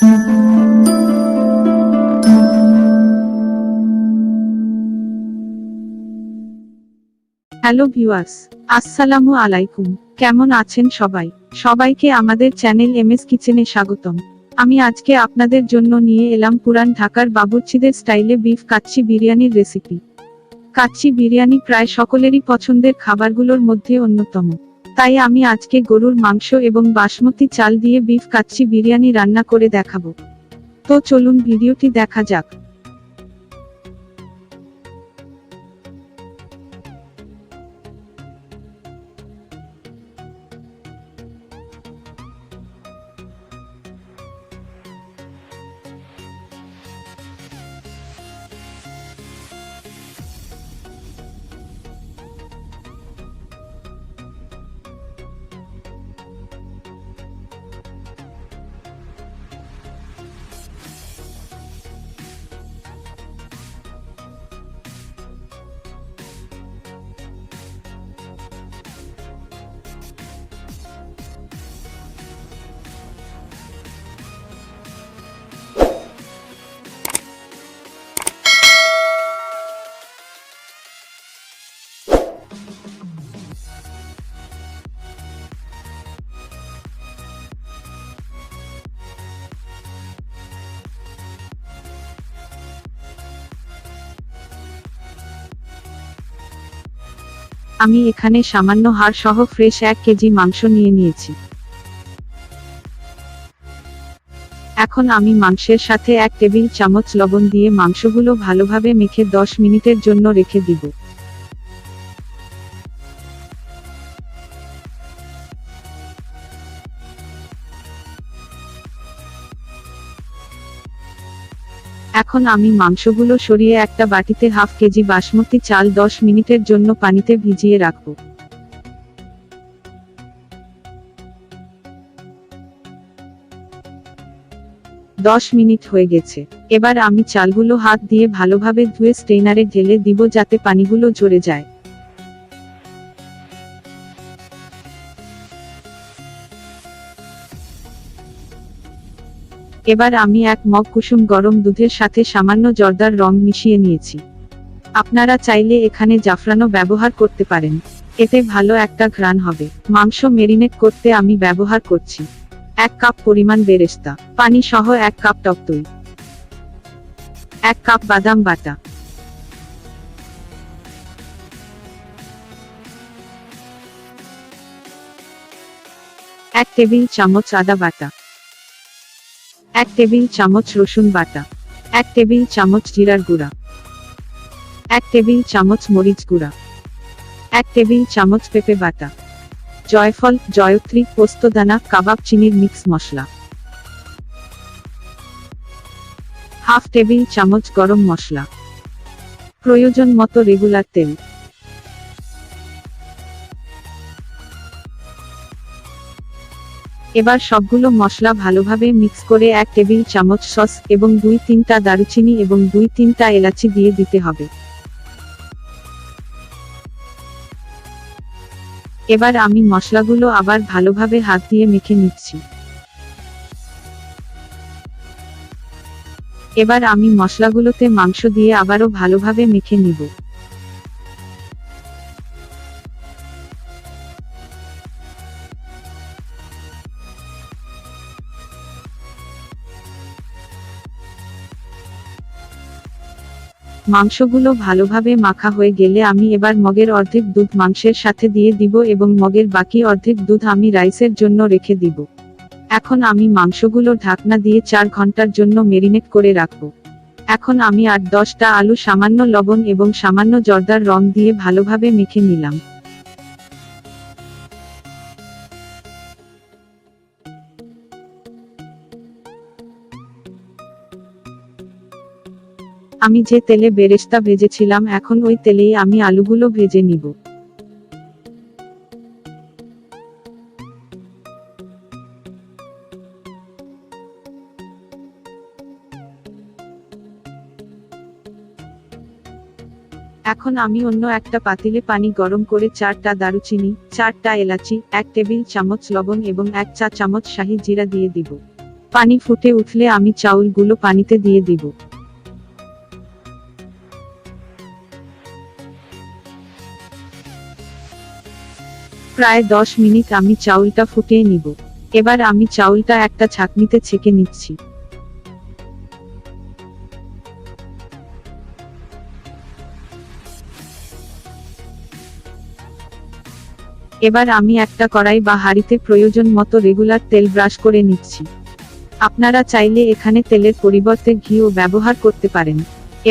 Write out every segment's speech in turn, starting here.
Hello viewers, আসসালামু আলাইকুম। কেমন আছেন সবাই? সবাইকে আমাদের চ্যানেল এমএস কিচেনে স্বাগতম। আমি আজকে আপনাদের জন্য নিয়ে এলাম পুরান ঢাকার বাবুর্চিদের স্টাইলে বিফ কাচ্চি বিরিয়ানির রেসিপি। কাচ্চি বিরিয়ানি প্রায় সকলেরই পছন্দের খাবারগুলোর মধ্যে অন্যতম। তাই আমি আজকে গরুর মাংস এবং বাসমতি চাল দিয়ে বিফ কাচ্চি বিরিয়ানি রান্না করে দেখাবো। তো চলুন ভিডিওটি দেখা যাক। আমি এখানে সামান্য হাড় সহ ফ্রেশ 1 কেজি মাংস নিয়েছি। এখন আমি মাংসের সাথে 1 টেবিল চামচ লবণ দিয়ে মাংসগুলো ভালোভাবে মেখে 10 মিনিটের জন্য রেখে দিব। এখন আমি মাংসগুলো সরিয়ে একটা বাটিতে হাফ কেজি বাসমতি চাল 10 মিনিটের জন্য পানিতে ভিজিয়ে রাখব। দশ মিনিট হয়ে গেছে। এবার আমি চালগুলো হাত দিয়ে ভালোভাবে ধুয়ে স্ট্রেইনারে ঢেলে দিব যাতে পানিগুলো ঝরে যায়। এবার আমি 1 মগ কুসুম গরম দুধের সাথে সামান্য জর্দার রং মিশিয়ে নিয়েছি। আপনারা চাইলে এখানে জাফরানও ব্যবহার করতে পারেন, এতে ভালো একটা ঘ্রাণ হবে। মাংস মেরিনেট করতে আমি ব্যবহার করছি 1 কাপ পরিমাণ বেরেস্তা, পানি সহ 1 কাপ টকদই, 1 কাপ বাদাম বাটা, 1 টেবিল চামচ আদা বাটা, 1 টেবিল চামচ রসুন বাটা, 1 টেবিল চামচ জিরার গুঁড়া, 1 টেবিল চামচ মরিচ গুঁড়া, 1 টেবিল চামচ পেঁপে বাটা, জয়ফল, জয়ত্রী, পোস্তদানা, কাবাব চিনির মিক্স মশলা, হাফ টেবিল চামচ গরম মশলা, প্রয়োজন মতো রেগুলার তেল। এবার সবগুলো মশলা ভালোভাবে মিক্স করে 1 টেবিল চামচ সস এবং 2-3টা দারুচিনি এবং 2-3টা এলাচি দিয়ে দিতে হবে। এবার আমি মশলাগুলো আবার ভালোভাবে হাত দিয়ে মেখে নিচ্ছি। এবার আমি মশলাগুলোতে মাংস দিয়ে আবারও ভালোভাবে মেখে নিব। মাংসগুলো ভালোভাবে মাখা হয়ে গেলে আমি এবার মগের অর্ধেক দুধ মাংসের সাথে দিয়ে দিব এবং মগের বাকি অর্ধেক দুধ আমি রাইসের জন্য রেখে দিব। এখন আমি মাংসগুলো ঢাকনা দিয়ে 4 ঘন্টার জন্য মেরিনেট করে রাখব। এখন আমি 8-10টা আলু সামান্য লবণ এবং সামান্য জর্দার রং দিয়ে ভালোভাবে মেখে নিলাম। আমি যে তেলে বেরেস্তা ভেজেছিলাম এখন ওই তেলেই আমি আলুগুলো ভেজে নিব। এখন আমি অন্য একটা পাতিলে পানি গরম করে 4টা দারুচিনি, 4টা এলাচি, 1 টেবিল চামচ লবণ এবং 1 চা চামচ শাহি জিরা দিয়ে দিব। পানি ফুটে উঠলে আমি চাউলগুলো পানিতে দিয়ে দিব। প্রায় 10 মিনিট আমি চাউলটা ফুটিয়ে নিব। এবার আমি চাউলটা একটা ছাঁকনিতে ছেঁকে নিচ্ছি। এবার আমি একটা কড়াই বা হাঁড়িতে প্রয়োজন মতো রেগুলার তেল ব্রাশ করে নিচ্ছি। আপনারা চাইলে এখানে তেলের পরিবর্তে ঘিও ব্যবহার করতে পারেন।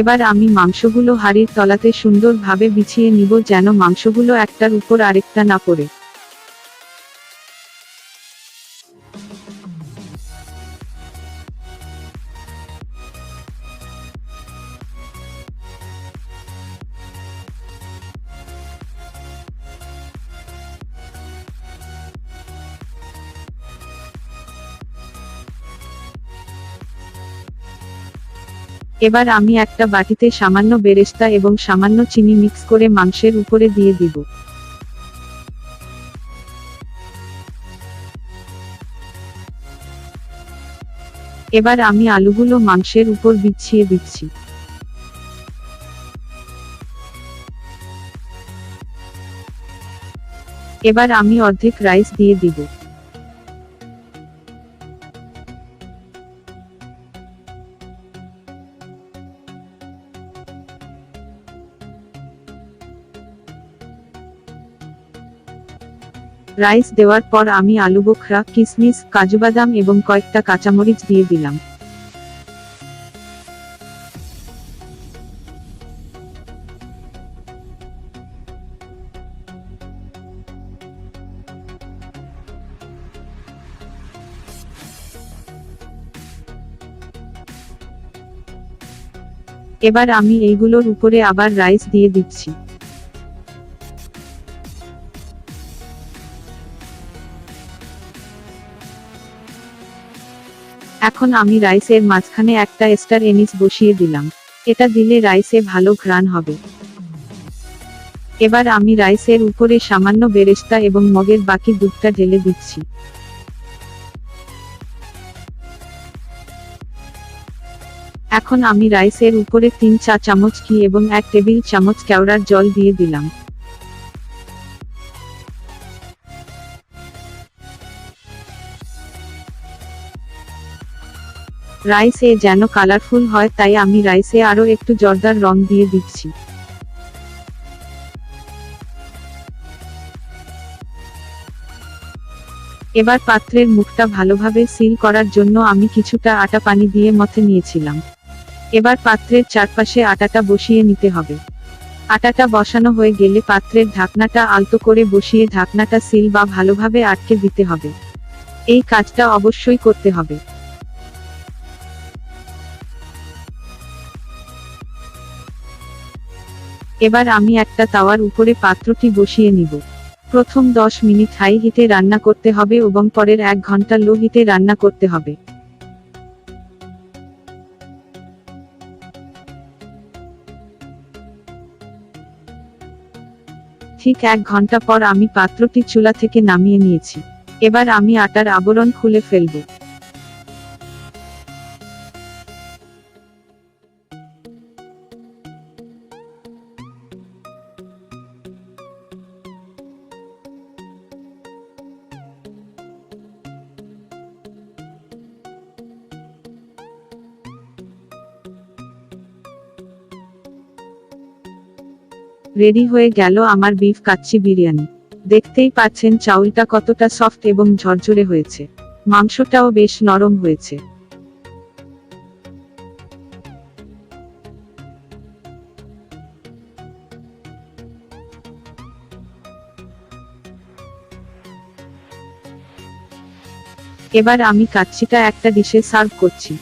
এবার আমি মাংসগুলো হাঁড়ির তলাতে সুন্দরভাবে বিছিয়ে নিব যেন মাংসগুলো একটার উপর আরেকটা না পড়ে। এবার আমি একটা বাটিতে সামান্য বেরেস্তা এবং সামান্য চিনি মিক্স করে মাংসের উপরে দিয়ে দিব। এবার আমি আলুগুলো মাংসের উপর বিছিয়ে দিচ্ছি। এবার আমি অর্ধেক রাইস দিয়ে দিব। রাইস দেওয়ার পর আমি আলু বোখরা, কিশমিশ, কাজু বাদাম এবং কয়েকটা কাঁচামরিচ দিয়ে দিলাম। এবার আমি এইগুলোর উপরে আবার রাইস দিয়ে দিচ্ছি। এখন আমি রাইসের মাঝখানে একটা স্টার এনিস বসিয়ে দিলাম। এটা দিলে রাইসে ভালো ঘ্রাণ হবে। এবার আমি রাইসের উপরে সামান্য বেরেস্তা এবং মগের বাকি দুধটা ঢেলে দিচ্ছি। এখন আমি রাইসের উপরে 3 চা চামচ ঘি এবং 1 টেবিল চামচ কেওড়ার জল দিয়ে দিলাম। রাইসে যেন কালারফুল হয় তাই আমি রাইসে আরো একটু জর্দার রং দিয়ে দিচ্ছি। এবার পাত্রের মুখটা ভালোভাবে সিল করার জন্য আমি কিছুটা আটা পানি দিয়ে মথে নিয়েছিলাম। এবার পাত্রের চারপাশে আটাটা বসিয়ে নিতে হবে। আটাটা বসানো হয়ে গেলে পাত্রের ঢাকনাটা আলতো করে বসিয়ে ঢাকনাটা সিল বা ভালোভাবে আটকে দিতে হবে। এই কাজটা অবশ্যই করতে হবে। এবার আমি একটা তাওয়ার উপরে পাত্রটি বসিয়ে নিব। প্রথম 10 মিনিট হাই হিটে রান্না করতে হবে এবং পরের 1 ঘন্টা লো হিটে রান্না করতে হবে। ঠিক 1 ঘন্টা পর আমি পাত্রটি চুলা থেকে নামিয়ে নিয়েছি। এবার আমি আটার আবরণ খুলে ফেলব। রেডি হয়ে গেল আমার বিফ কাচ্চি বিরিয়ানি। দেখতেই পাচ্ছেন চাউলটা কতটা সফট এবং ঝরঝরে হয়েছে। মাংসটাও বেশ নরম হয়েছে। এবার আমি কাচ্চিটা একটা ডিশে সার্ভ করছি।